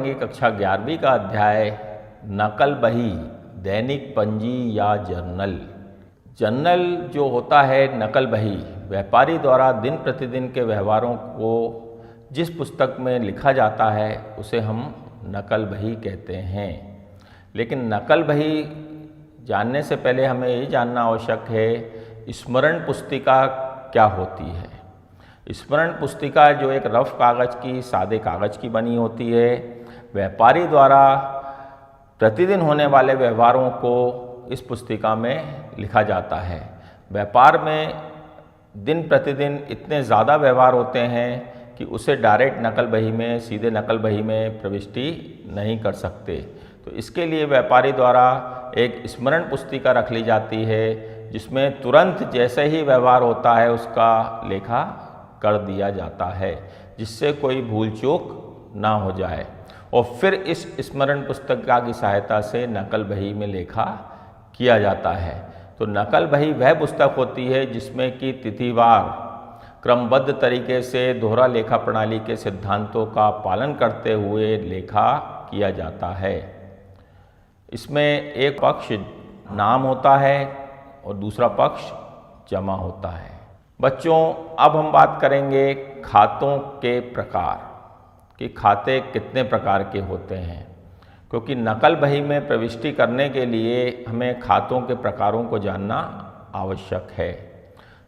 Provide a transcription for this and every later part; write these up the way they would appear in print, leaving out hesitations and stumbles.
पढ़ेंगे कक्षा 11वीं का अध्याय नकल बही, दैनिक पंजी या जर्नल। जर्नल जो होता है नकल बही, व्यापारी द्वारा दिन प्रतिदिन के व्यवहारों को जिस पुस्तक में लिखा जाता है उसे हम नकल बही कहते हैं। लेकिन नकल बही जानने से पहले हमें ये जानना आवश्यक है स्मरण पुस्तिका क्या होती है। स्मरण पुस्तिका जो एक रफ कागज़ की, सादे कागज़ की बनी होती है, व्यापारी द्वारा प्रतिदिन होने वाले व्यवहारों को इस पुस्तिका में लिखा जाता है। व्यापार में दिन प्रतिदिन इतने ज़्यादा व्यवहार होते हैं कि उसे डायरेक्ट नकल बही में, सीधे नकल बही में प्रविष्टि नहीं कर सकते। तो इसके लिए व्यापारी द्वारा एक स्मरण पुस्तिका रख ली जाती है जिसमें तुरंत जैसे ही व्यवहार होता है उसका लेखा कर दिया जाता है, जिससे कोई भूल चूक ना हो जाए। और फिर इस स्मरण पुस्तिका की सहायता से नकल बही में लेखा किया जाता है। तो नकल बही वह पुस्तक होती है जिसमें कि तिथिवार क्रमबद्ध तरीके से दोहरा लेखा प्रणाली के सिद्धांतों का पालन करते हुए लेखा किया जाता है। इसमें एक पक्ष नाम होता है और दूसरा पक्ष जमा होता है। बच्चों, अब हम बात करेंगे खातों के प्रकार कि खाते कितने प्रकार के होते हैं, क्योंकि नकल बही में प्रविष्टि करने के लिए हमें खातों के प्रकारों को जानना आवश्यक है।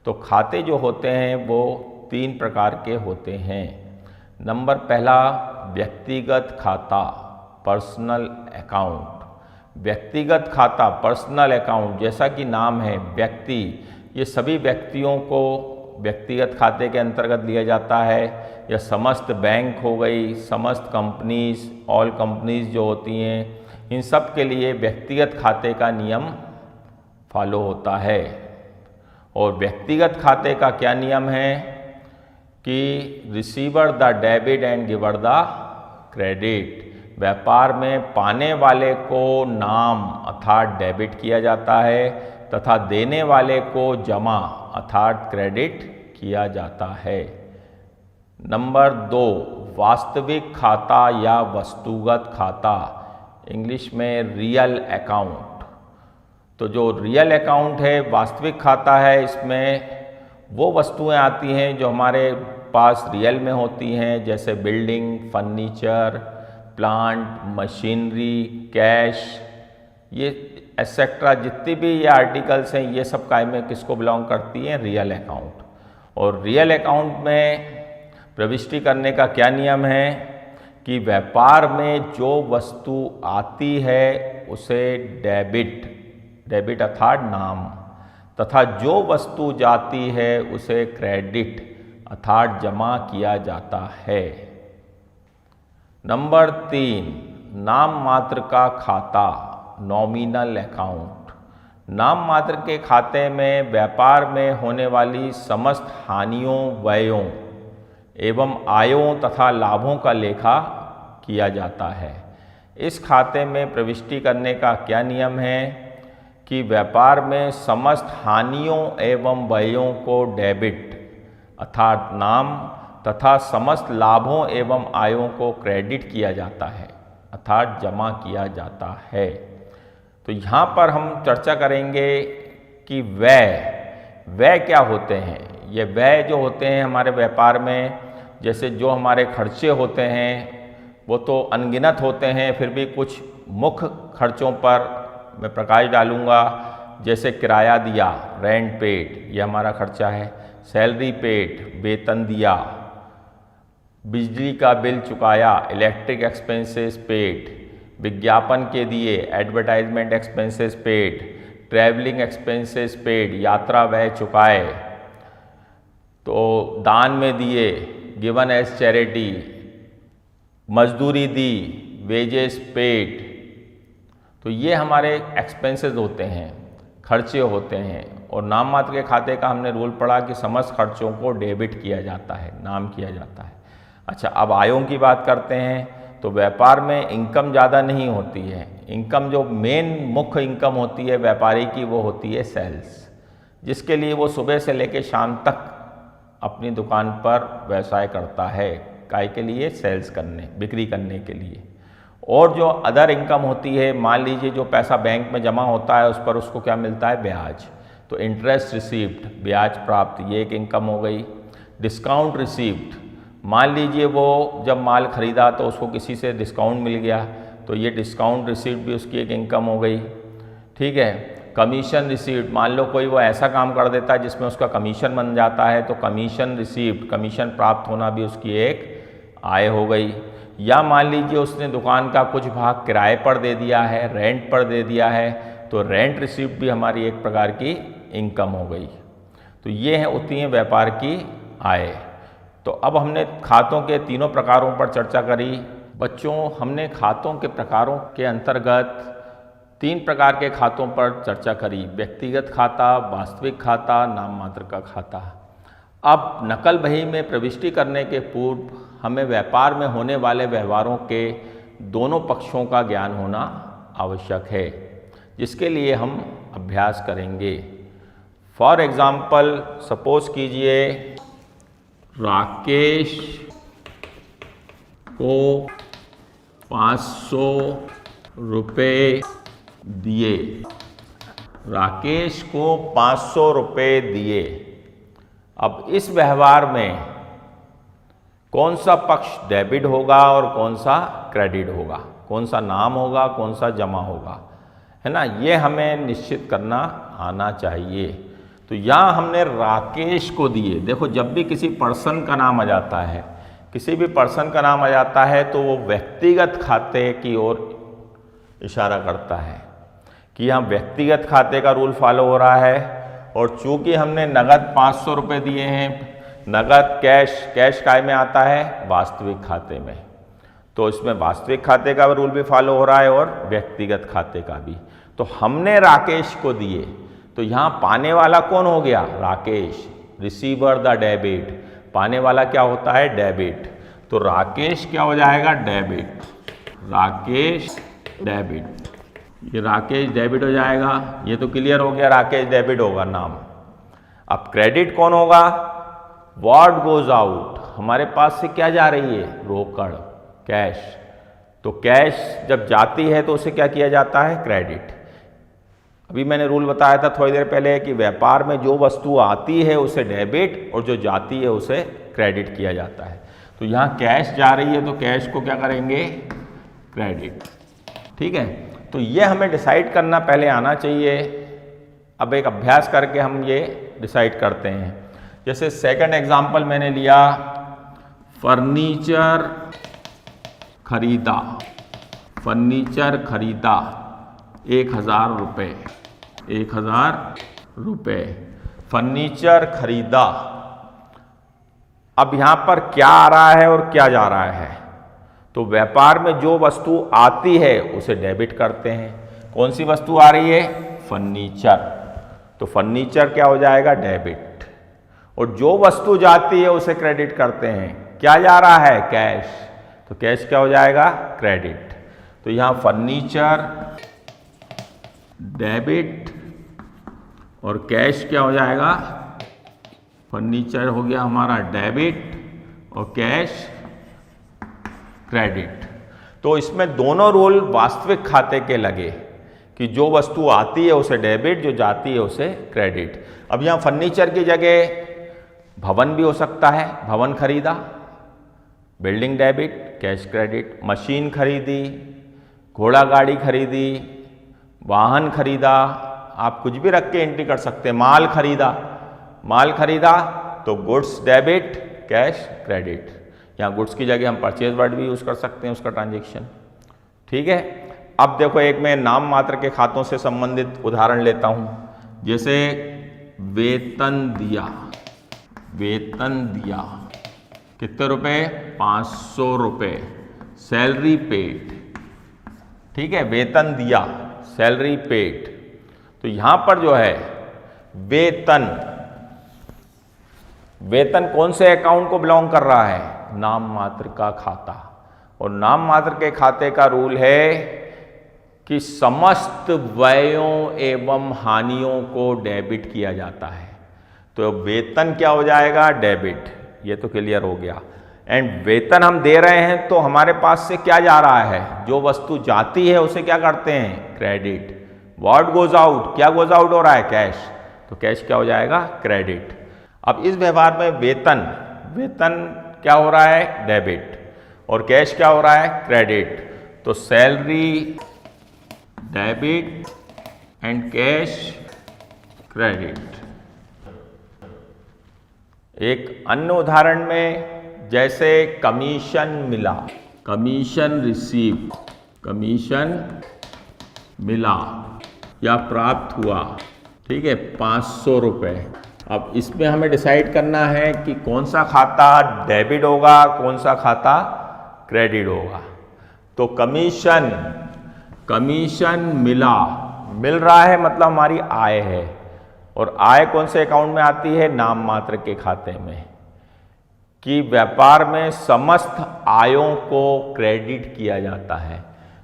तो खाते जो होते हैं वो 3 प्रकार के होते हैं। नंबर पहला, व्यक्तिगत खाता, पर्सनल अकाउंट। व्यक्तिगत खाता, पर्सनल अकाउंट, जैसा कि नाम है व्यक्ति, ये सभी व्यक्तियों को व्यक्तिगत खाते के अंतर्गत लिया जाता है। या समस्त बैंक हो गई, समस्त कंपनीज, ऑल कंपनीज जो होती हैं, इन सब के लिए व्यक्तिगत खाते का नियम फॉलो होता है। और व्यक्तिगत खाते का क्या नियम है कि receiver the debit and giver the credit. व्यापार में पाने वाले को नाम अर्थात डेबिट किया जाता है तथा देने वाले को जमा अर्थात क्रेडिट किया जाता है। नंबर 2, वास्तविक खाता या वस्तुगत खाता, इंग्लिश में रियल अकाउंट। तो जो रियल अकाउंट है, वास्तविक खाता है, इसमें वो वस्तुएं आती हैं जो हमारे पास रियल में होती हैं, जैसे building, furniture, plant, machinery, cash, ये एक्सेट्रा जितनी भी ये आर्टिकल्स हैं, ये सब काय में किसको बिलोंग करती हैं? Real account. और रियल अकाउंट में प्रविष्टि करने का क्या नियम है कि व्यापार में जो वस्तु आती है उसे डेबिट अर्थात नाम, तथा जो वस्तु जाती है उसे क्रेडिट अर्थात जमा किया जाता है। नंबर 3, नाम मात्र का खाता, नॉमिनल अकाउंट। नाम मात्र के खाते में व्यापार में होने वाली समस्त हानियों, व्ययों एवं आयों तथा लाभों का लेखा किया जाता है। इस खाते में प्रविष्टि करने का क्या नियम है कि व्यापार में समस्त हानियों एवं व्ययों को डेबिट अर्थात नाम तथा समस्त लाभों एवं आयों को क्रेडिट किया जाता है अर्थात जमा किया जाता है। तो यहाँ पर हम चर्चा करेंगे कि व्यय क्या होते हैं। ये व्यय जो होते हैं हमारे व्यापार में, जैसे जो हमारे खर्चे होते हैं वो तो अनगिनत होते हैं, फिर भी कुछ मुख्य खर्चों पर मैं प्रकाश डालूंगा। जैसे किराया दिया, रेंट पेड, ये हमारा खर्चा है। सैलरी पेड, वेतन दिया। बिजली का बिल चुकाया, इलेक्ट्रिक एक्सपेंसेस पेड। विज्ञापन के दिए, advertisement expenses paid. Travelling expenses paid, यात्रा व्यय चुकाए। तो दान में दिए, गिवन एज चैरिटी। मजदूरी दी, वेजेस पेड। तो ये हमारे एक्सपेंसेस होते हैं, खर्चे होते हैं। और नाम मात्र के खाते का हमने रूल पढ़ा कि समस्त खर्चों को डेबिट किया जाता है, नाम किया जाता है। अच्छा, अब आयों की बात करते हैं। तो व्यापार में इनकम ज़्यादा नहीं होती है। इनकम जो मेन मुख्य इनकम होती है व्यापारी की, वो होती है सेल्स, जिसके लिए वो सुबह से लेकर शाम तक अपनी दुकान पर व्यवसाय करता है। काय के लिए? सेल्स करने, बिक्री करने के लिए। और जो अदर इनकम होती है, मान लीजिए जो पैसा बैंक में जमा होता है उस पर उसको क्या मिलता है, ब्याज, तो इंटरेस्ट रिसीव्ड, ब्याज प्राप्त, ये एक इनकम हो गई। डिस्काउंट रिसीव्ड, मान लीजिए वो जब माल खरीदा तो उसको किसी से डिस्काउंट मिल गया, तो ये डिस्काउंट रिसीव्ड भी उसकी एक इनकम हो गई। ठीक है। कमीशन रिसीव्ड, मान लो कोई वो ऐसा काम कर देता है जिसमें उसका कमीशन बन जाता है, तो कमीशन रिसीव्ड, कमीशन प्राप्त होना भी उसकी एक आय हो गई। या मान लीजिए उसने दुकान का कुछ भाग किराए पर दे दिया है, रेंट पर दे दिया है, तो रेंट रिसीव्ड भी हमारी एक प्रकार की इनकम हो गई। तो ये होती हैं व्यापार की आय। तो अब हमने खातों के तीनों प्रकारों पर चर्चा करी। बच्चों, हमने खातों के प्रकारों के अंतर्गत 3 प्रकार के खातों पर चर्चा करी, व्यक्तिगत खाता, वास्तविक खाता, नाम मात्र का खाता। अब नकल बही में प्रविष्टि करने के पूर्व हमें व्यापार में होने वाले व्यवहारों के दोनों पक्षों का ज्ञान होना आवश्यक है, जिसके लिए हम अभ्यास करेंगे। फॉर एग्जाम्पल, सपोज कीजिए राकेश को 500 रुपये दिए। राकेश को 500 रुपये दिए। अब इस व्यवहार में कौन सा पक्ष डेबिट होगा और कौन सा क्रेडिट होगा, कौन सा नाम होगा, कौन सा जमा होगा, है ना, ये हमें निश्चित करना आना चाहिए। तो यहाँ हमने राकेश को दिए। देखो, जब भी किसी पर्सन का नाम आ जाता है, किसी भी पर्सन का नाम आ जाता है तो वो व्यक्तिगत खाते की ओर इशारा करता है कि यहाँ व्यक्तिगत खाते का रूल फॉलो हो रहा है। और चूंकि हमने नगद 500 रुपये दिए हैं, नगद कैश काय में आता है, वास्तविक खाते में, तो इसमें वास्तविक खाते का रूल भी फॉलो हो रहा है और व्यक्तिगत खाते का भी। तो हमने राकेश को दिए, तो यहाँ पाने वाला कौन हो गया, राकेश, रिसीवर द डेबिट, पाने वाला क्या होता है, डेबिट, तो राकेश क्या हो जाएगा, डेबिट, राकेश डेबिट, ये राकेश डेबिट हो जाएगा। ये तो क्लियर हो गया, राकेश डेबिट होगा नाम। अब क्रेडिट कौन होगा, व्हाट गोज आउट, हमारे पास से क्या जा रही है, रोकड़, कैश, तो कैश जब जाती है तो उसे क्या किया जाता है, क्रेडिट। अभी मैंने रूल बताया था थोड़ी देर पहले कि व्यापार में जो वस्तु आती है उसे डेबिट और जो जाती है उसे क्रेडिट किया जाता है। तो यहाँ कैश जा रही है तो कैश को क्या करेंगे, क्रेडिट। ठीक है, तो ये हमें डिसाइड करना पहले आना चाहिए। अब एक अभ्यास करके हम ये डिसाइड करते हैं। जैसे सेकंड एग्जांपल मैंने लिया, फर्नीचर खरीदा, फर्नीचर खरीदा 1000 रुपये, 1000 रुपये फर्नीचर खरीदा। अब यहाँ पर क्या आ रहा है और क्या जा रहा है, तो व्यापार में जो वस्तु आती है उसे डेबिट करते हैं। कौन सी वस्तु आ रही है, फर्नीचर, तो फर्नीचर क्या हो जाएगा, डेबिट, और जो वस्तु जाती है उसे क्रेडिट करते हैं। क्या जा रहा है, कैश, तो कैश क्या हो जाएगा, क्रेडिट। तो यहाँ फर्नीचर डेबिट और कैश क्या हो जाएगा, फर्नीचर हो गया हमारा डेबिट और कैश क्रेडिट। तो इसमें दोनों रूल वास्तविक खाते के लगे कि जो वस्तु आती है उसे डेबिट, जो जाती है उसे क्रेडिट। अब यहाँ फर्नीचर की जगह भवन भी हो सकता है, भवन खरीदा, building debit, cash credit, machine खरीदी, घोड़ा गाड़ी खरीदी, वाहन खरीदा, आप कुछ भी रख के एंट्री कर सकते हैं। माल खरीदा, माल खरीदा तो गुड्स डेबिट, कैश क्रेडिट। यहाँ गुड्स की जगह हम परचेज वर्ड भी यूज़ कर सकते हैं उसका ट्रांजेक्शन। ठीक है, अब देखो एक मैं नाम मात्र के खातों से संबंधित उदाहरण लेता हूँ। जैसे वेतन दिया, वेतन दिया कितने रुपए, 500 रुपये, सैलरी पेड। ठीक है, वेतन दिया, सैलरी पेड। तो यहाँ पर जो है वेतन, वेतन कौन से अकाउंट को बिलोंग कर रहा है, नाम मात्र का खाता। और नाम मात्र के खाते का रूल है कि समस्त व्ययों एवं हानियों को डेबिट किया जाता है। तो वेतन क्या हो जाएगा, डेबिट, ये तो क्लियर हो गया। एंड वेतन हम दे रहे हैं तो हमारे पास से क्या जा रहा है, जो वस्तु जाती है उसे क्या करते हैं, क्रेडिट। व्हाट गोज आउट, क्या गोज आउट हो रहा है, कैश, तो कैश क्या हो जाएगा, क्रेडिट। अब इस व्यवहार में वेतन क्या हो रहा है, डेबिट, और कैश क्या हो रहा है, क्रेडिट। तो salary debit and cash credit. एक अन्य उदाहरण में जैसे कमीशन मिला, कमीशन रिसीव, कमीशन मिला या प्राप्त हुआ, ठीक है, 500 रुपये। अब इसमें हमें डिसाइड करना है कि कौन सा खाता डेबिट होगा, कौन सा खाता क्रेडिट होगा। तो कमीशन मिला, मिल रहा है मतलब हमारी आय है, और आय कौन से अकाउंट में आती है, नाम मात्र के खाते में, कि व्यापार में समस्त आयों को क्रेडिट किया जाता है।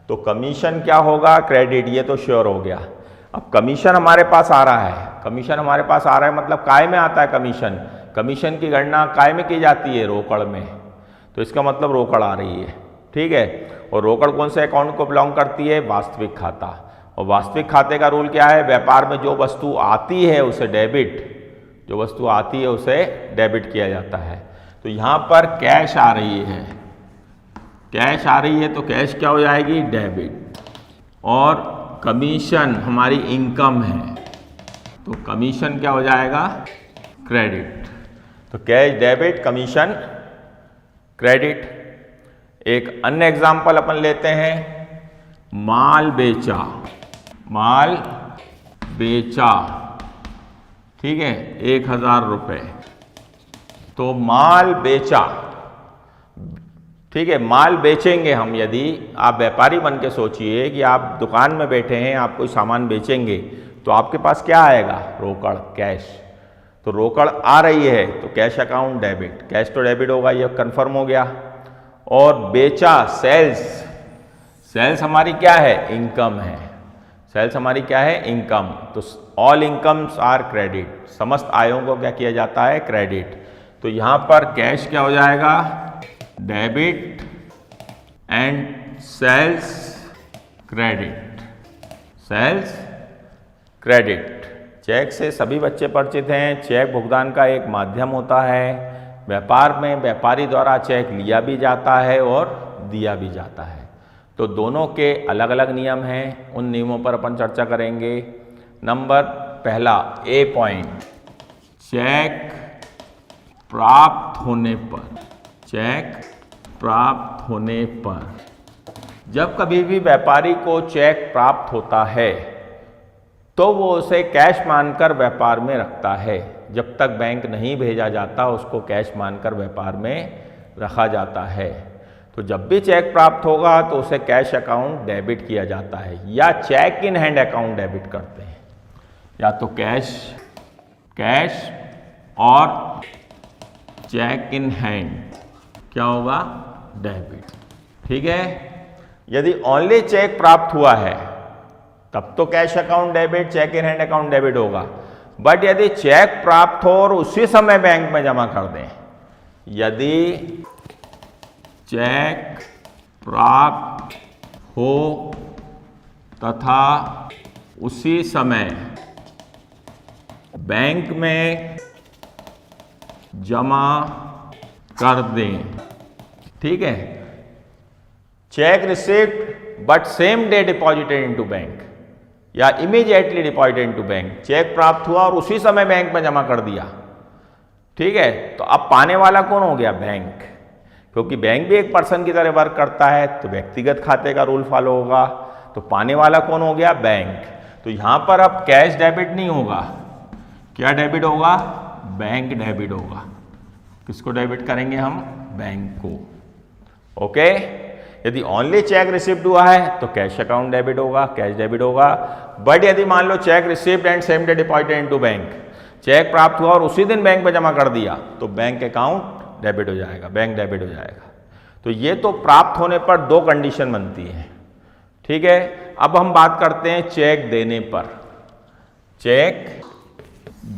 तो कमीशन क्या होगा, क्रेडिट, ये तो श्योर हो गया। अब कमीशन हमारे पास आ रहा है, कमीशन हमारे पास आ रहा है मतलब काय में आता है कमीशन, कमीशन की गणना काय में की जाती है, रोकड़ में, तो इसका मतलब रोकड़ आ रही है, ठीक है। और रोकड़ कौन से अकाउंट को बिलोंग करती है, वास्तविक खाता। और वास्तविक खाते का रूल क्या है, व्यापार में जो वस्तु आती है उसे डेबिट, जो वस्तु आती है उसे डेबिट किया जाता है। तो यहाँ पर कैश आ रही है, कैश आ रही है तो कैश क्या हो जाएगी, डेबिट, और कमीशन हमारी इनकम है तो कमीशन क्या हो जाएगा, क्रेडिट। तो कैश डेबिट, कमीशन क्रेडिट। एक अन्य एग्जाम्पल अपन लेते हैं, माल बेचा, माल बेचा, ठीक है, 1000 रुपये। तो माल बेचा, ठीक है, माल बेचेंगे हम, यदि आप व्यापारी बन के सोचिए कि आप दुकान में बैठे हैं, आप कोई सामान बेचेंगे तो आपके पास क्या आएगा, रोकड़, कैश। तो रोकड़ आ रही है तो कैश अकाउंट डेबिट, कैश तो डेबिट होगा, ये कंफर्म हो गया। और बेचा, सेल्स, सेल्स हमारी क्या है, इनकम है, सेल्स हमारी क्या है, इनकम। तो ऑल इनकम्स आर क्रेडिट, समस्त आयों को क्या किया जाता है, क्रेडिट। तो यहाँ पर कैश क्या हो जाएगा, debit and sales credit, sales credit. Cheque से सभी बच्चे परिचित हैं, चेक भुगतान का एक माध्यम होता है। व्यापार में व्यापारी द्वारा चेक लिया भी जाता है और दिया भी जाता है। तो दोनों के अलग अलग नियम हैं, उन नियमों पर अपन चर्चा करेंगे। नंबर पहला, ए पॉइंट, चेक प्राप्त होने पर, चेक प्राप्त होने पर, जब कभी भी व्यापारी को चेक प्राप्त होता है तो वो उसे कैश मानकर व्यापार में रखता है। जब तक बैंक नहीं भेजा जाता उसको कैश मानकर व्यापार में रखा जाता है। तो जब भी चेक प्राप्त होगा तो उसे कैश अकाउंट डेबिट किया जाता है, या cheque in hand account debit करते हैं, या तो कैश, कैश और चेक इन हैंड क्या होगा, डेबिट, ठीक है। यदि ओनली चेक प्राप्त हुआ है तब तो cash account debit, cheque in hand account debit होगा। बट यदि चेक प्राप्त हो और उसी समय बैंक में जमा कर दें, यदि चेक प्राप्त हो तथा उसी समय बैंक में जमा कर दें, ठीक है। Cheque received but same day deposited into bank, या immediately deposited into bank, cheque प्राप्त हुआ और उसी समय बैंक में जमा कर दिया, ठीक है। तो अब पाने वाला कौन हो गया, बैंक, क्योंकि बैंक भी एक पर्सन की तरह वर्क करता है तो व्यक्तिगत खाते का रूल फॉलो होगा। तो पाने वाला कौन हो गया, बैंक। तो यहां पर अब कैश डेबिट नहीं होगा, क्या डेबिट होगा, बैंक डेबिट होगा। किसको डेबिट करेंगे हम, बैंक को, ओके। यदि ओनली चेक रिसीव्ड हुआ है तो कैश अकाउंट डेबिट होगा, कैश डेबिट होगा। बट यदि मान लो cheque received and same day deposited into bank, cheque प्राप्त हुआ और उसी दिन बैंक में जमा कर दिया तो बैंक अकाउंट डेबिट हो जाएगा, बैंक डेबिट हो जाएगा। तो ये तो प्राप्त होने पर दो कंडीशन बनती है, ठीक है। अब हम बात करते हैं चेक देने पर। चेक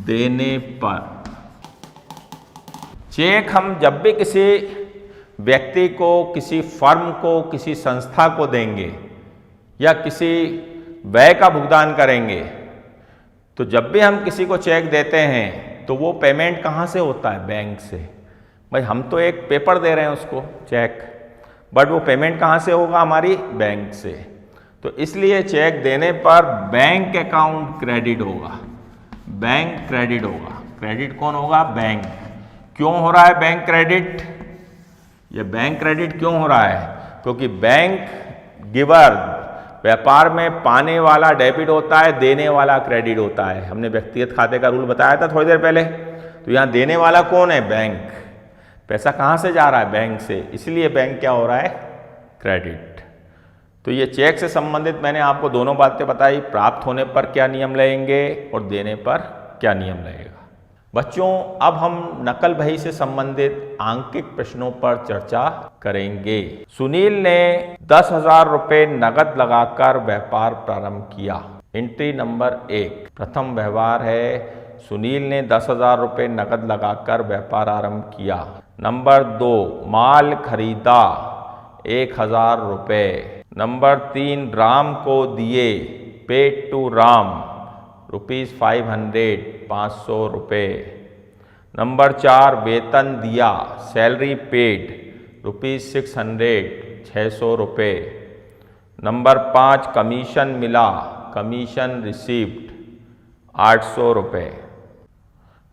देने पर, चेक हम जब भी किसी व्यक्ति को, किसी फर्म को, किसी संस्था को देंगे या किसी व्यय का भुगतान करेंगे, तो जब भी हम किसी को चेक देते हैं तो वो पेमेंट कहाँ से होता है? बैंक से। भाई हम तो एक पेपर दे रहे हैं उसको, चेक, बट वो पेमेंट कहाँ से होगा? हमारी बैंक से। तो इसलिए चेक देने पर बैंक अकाउंट क्रेडिट होगा, बैंक क्रेडिट होगा। क्रेडिट कौन होगा? बैंक। क्यों हो रहा है बैंक क्रेडिट? ये बैंक क्रेडिट क्यों हो रहा है? क्योंकि बैंक गिवर, व्यापार में पाने वाला डेबिट होता है, देने वाला क्रेडिट होता है। हमने व्यक्तिगत खाते का रूल बताया था थोड़ी देर पहले। तो यहाँ देने वाला कौन है? बैंक। पैसा कहाँ से जा रहा है? बैंक से। इसलिए बैंक क्या हो रहा है? क्रेडिट। तो ये चेक से संबंधित मैंने आपको दोनों बातें बताई, प्राप्त होने पर क्या नियम लगेंगे और देने पर क्या नियम लगेगा। बच्चों, अब हम नकल बही से संबंधित आंकिक प्रश्नों पर चर्चा करेंगे। सुनील ने 10,000 रुपये नगद लगाकर व्यापार प्रारंभ किया। एंट्री नंबर 1, प्रथम व्यवहार है, सुनील ने 10,000 रुपये नगद लगाकर व्यापार आरंभ किया। नंबर 2, माल खरीदा 1,000 रुपये। नंबर 3, राम को दिए, पेड टू राम ₹500, 500 रुपये। नंबर 4, वेतन दिया, सैलरी पेड ₹600, 600 रुपये। नंबर 5, कमीशन मिला, कमीशन रिसीव्ड 800 रुपये।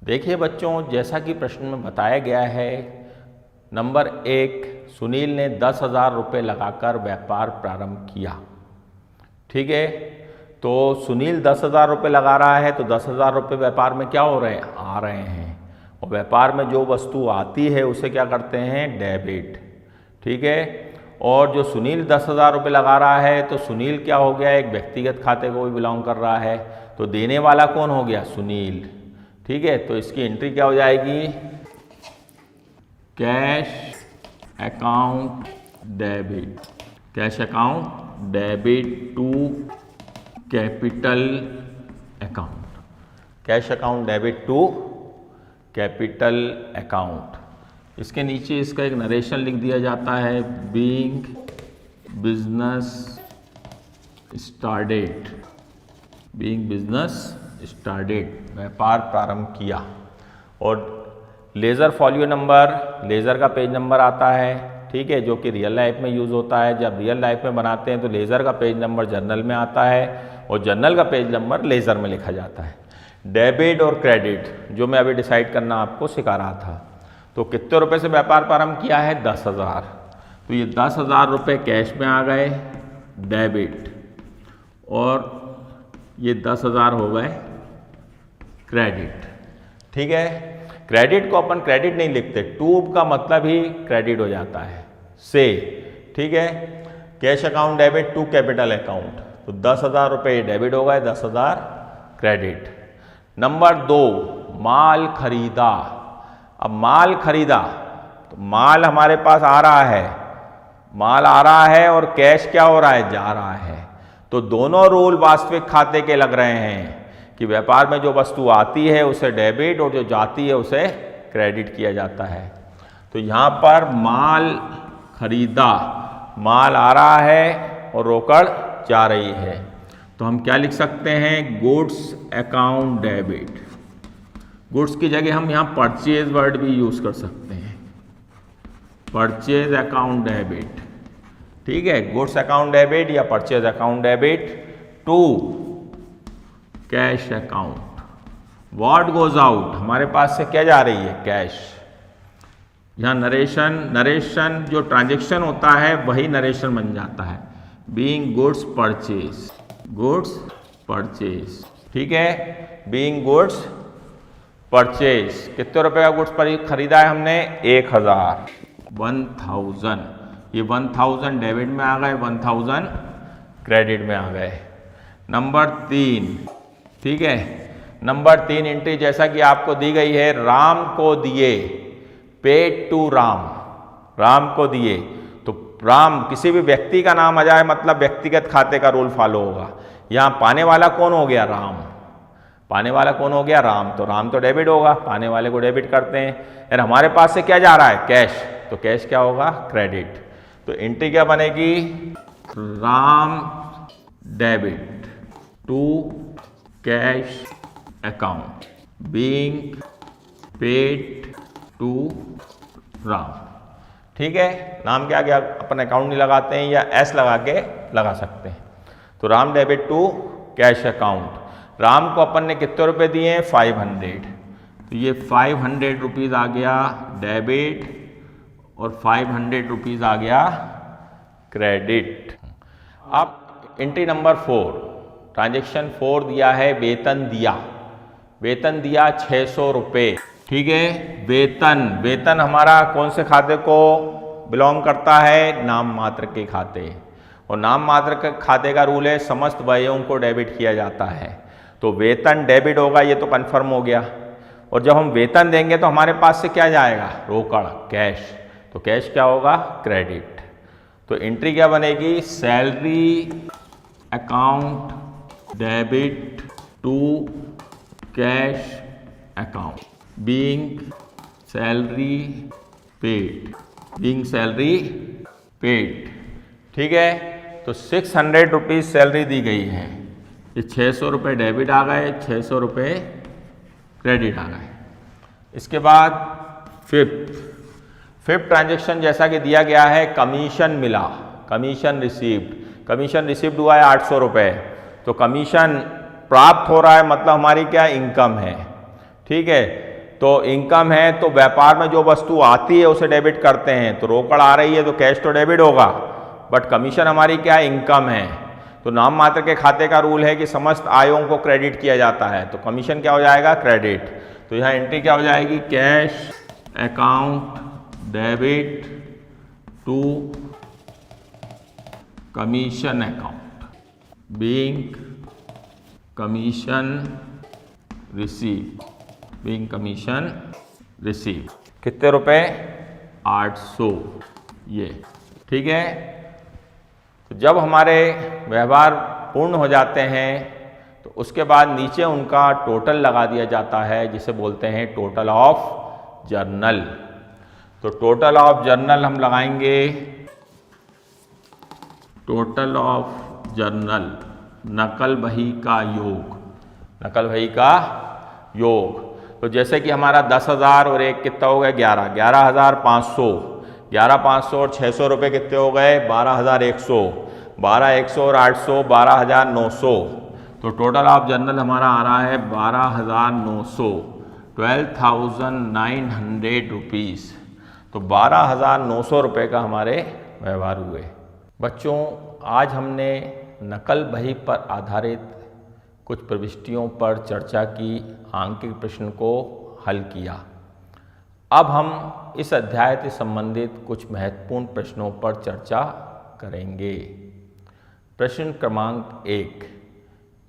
देखिए बच्चों, जैसा कि प्रश्न में बताया गया है, नंबर 1, सुनील ने 10,000 रुपये लगाकर व्यापार प्रारंभ किया। ठीक है, तो सुनील 10,000 रुपये लगा रहा है, तो 10,000 रुपये व्यापार में क्या हो रहे हैं? आ रहे हैं। और व्यापार में जो वस्तु आती है उसे क्या करते हैं? डेबिट। ठीक है, और जो सुनील 10,000 रुपये लगा रहा है, तो सुनील क्या हो गया? एक व्यक्तिगत खाते को भी बिलोंग कर रहा है, तो देने वाला कौन हो गया? सुनील। ठीक है, तो इसकी एंट्री क्या हो जाएगी? Cash account debit, cash account debit to capital account, cash account debit to capital account. इसके नीचे इसका एक नरेशन लिख दिया जाता है, being business started, being business started, व्यापार प्रारंभ किया। और लेज़र फॉलियो नंबर, लेज़र का पेज नंबर आता है, ठीक है, जो कि रियल लाइफ में यूज़ होता है। जब रियल लाइफ में बनाते हैं तो लेज़र का पेज नंबर जर्नल में आता है और जर्नल का पेज नंबर लेज़र में लिखा जाता है। डेबिट और क्रेडिट जो मैं अभी डिसाइड करना आपको सिखा रहा था। तो कितने रुपए से व्यापार प्रारंभ किया है? 10,000। तो ये 10,000 रुपये कैश में आ गए, डेबिट, और ये 10,000 हो गए क्रेडिट। ठीक है, क्रेडिट को अपन क्रेडिट नहीं लिखते, टू का मतलब ही क्रेडिट हो जाता है से। ठीक है, cash account debit to capital account, तो 10,000 रुपये डेबिट हो गए, 10,000 क्रेडिट। नंबर 2, माल खरीदा। अब माल खरीदा तो माल हमारे पास आ रहा है, माल आ रहा है और कैश क्या हो रहा है? जा रहा है। तो दोनों रूल वास्तविक खाते के लग रहे हैं कि व्यापार में जो वस्तु आती है उसे डेबिट और जो जाती है उसे क्रेडिट किया जाता है। तो यहाँ पर माल खरीदा, माल आ रहा है और रोकड़ जा रही है, तो हम क्या लिख सकते हैं? Goods account debit. गुड्स की जगह हम यहाँ परचेज वर्ड भी यूज कर सकते हैं, परचेज अकाउंट डेबिट। ठीक है, गुड्स अकाउंट डेबिट या purchase account debit to cash account. What goes out, हमारे पास से क्या जा रही है? कैश। यहाँ नरेशन जो ट्रांजेक्शन होता है वही नरेशन बन जाता है, being goods purchase, goods purchase. ठीक है, बीइंग गुड्स परचेज। कितने रुपए का गुड्स खरीदा है हमने? 1,000, 1,000। ये 1,000 डेबिट में आ गए, 1,000 क्रेडिट में आ गए। नंबर 3, ठीक है, नंबर 3 एंट्री जैसा कि आपको दी गई है, राम को दिए, पेड टू राम, राम को दिए। तो राम किसी भी व्यक्ति का नाम आ जाए मतलब व्यक्तिगत खाते का रूल फॉलो होगा। यहाँ पाने वाला कौन हो गया? राम। पाने वाला कौन हो गया? राम। तो राम तो डेबिट होगा, पाने वाले को डेबिट करते हैं। और हमारे पास से क्या जा रहा है? कैश। तो कैश क्या होगा? क्रेडिट। तो एंट्री क्या बनेगी? Ram debit to cash account being paid to Ram. ठीक है, नाम क्या गया, अपन अकाउंट नहीं लगाते हैं या एस लगा के लगा सकते हैं। तो Ram debit to cash account. Ram को अपन ने कितने रुपए दिए हैं? 500। तो ये 500 रुपीज़ आ गया डेबिट और 500 रुपीज़ आ गया क्रेडिट। अब एंट्री नंबर 4, ट्रांजेक्शन 4 दिया है वेतन दिया। वेतन दिया 600 रुपये। ठीक है, वेतन हमारा कौन से खाते को बिलोंग करता है? नाम मात्र के खाते। और नाम मात्र के खाते का रूल है समस्त व्ययों को डेबिट किया जाता है। तो वेतन डेबिट होगा, ये तो कन्फर्म हो गया। और जब हम वेतन देंगे तो हमारे पास से क्या जाएगा? रोकड़, कैश। तो कैश क्या होगा? क्रेडिट। तो एंट्री क्या बनेगी? Salary account debit to cash account being salary paid, being salary paid. ठीक है, तो 600 रुपीज़ सैलरी दी गई है। ये 600 रुपये डेबिट आ गए, 600 रुपये क्रेडिट आ गए। इसके बाद फिफ्थ ट्रांजेक्शन जैसा कि दिया गया है, कमीशन मिला, कमीशन रिसीव्ड। कमीशन रिसीव्ड हुआ है 800 रुपये। तो कमीशन प्राप्त हो रहा है, मतलब हमारी क्या इनकम है। ठीक है, तो इनकम है तो व्यापार में जो वस्तु आती है उसे डेबिट करते हैं। तो रोकड़ आ रही है तो कैश तो डेबिट होगा, बट कमीशन हमारी क्या इनकम है। तो नाम मात्र के खाते का रूल है कि समस्त आयों को क्रेडिट किया जाता है। तो कमीशन क्या हो जाएगा? क्रेडिट। तो यहाँ एंट्री क्या हो जाएगी? Cash account debit to commission account being commission receive, being commission receive. कितने रुपए? 800। ये ठीक है। तो जब हमारे व्यवहार पूर्ण हो जाते हैं तो उसके बाद नीचे उनका टोटल लगा दिया जाता है, जिसे बोलते हैं टोटल ऑफ जर्नल। तो टोटल ऑफ जर्नल हम लगाएंगे, टोटल ऑफ जर्नल नकल बही का योग, नकल बही का योग। तो जैसे कि हमारा 10,000 और एक कितना हो गया? 11,500। 11,500 और 600 रुपये कितने हो गए? 12,100। 12,100 और 800 12,900। तो टोटल ऑफ जर्नल हमारा आ रहा है 12,900, 12,900 रुपीज़। तो 12,900 रुपये का हमारे व्यवहार हुए। बच्चों, आज हमने नकल बही पर आधारित कुछ प्रविष्टियों पर चर्चा की, आंकिक प्रश्न को हल किया। अब हम इस अध्याय से संबंधित कुछ महत्वपूर्ण प्रश्नों पर चर्चा करेंगे। प्रश्न क्रमांक 1,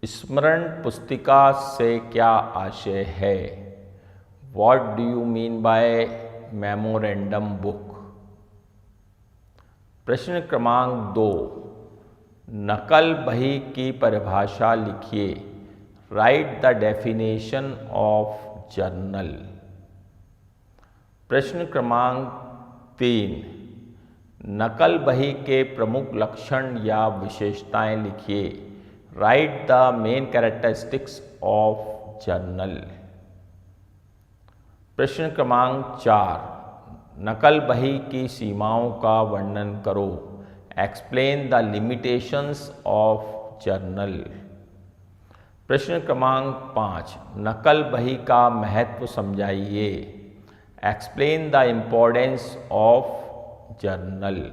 स्मरण पुस्तिका से क्या आशय है? What do you mean by memorandum book? प्रश्न क्रमांक 2, नकल बही की परिभाषा लिखिए। Right the definition of journal. प्रश्न क्रमांक 3, नकल बही के प्रमुख लक्षण या विशेषताएं लिखिए। Right the main characteristics of journal. प्रश्न क्रमांक 4, नकल बही की सीमाओं का वर्णन करो। Explain the limitations of journal. प्रश्न क्रमांक 5, नकल बही का महत्व समझाइए। Explain the importance of journal.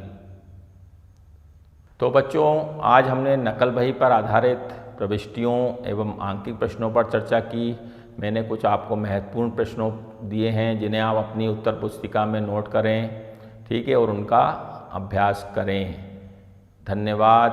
तो बच्चों, आज हमने नकल बही पर आधारित प्रविष्टियों एवं आंकिक प्रश्नों पर चर्चा की। मैंने कुछ आपको महत्वपूर्ण प्रश्नों दिए हैं जिन्हें आप अपनी उत्तर पुस्तिका में नोट करें, ठीक है, और उनका अभ्यास करें। धन्यवाद।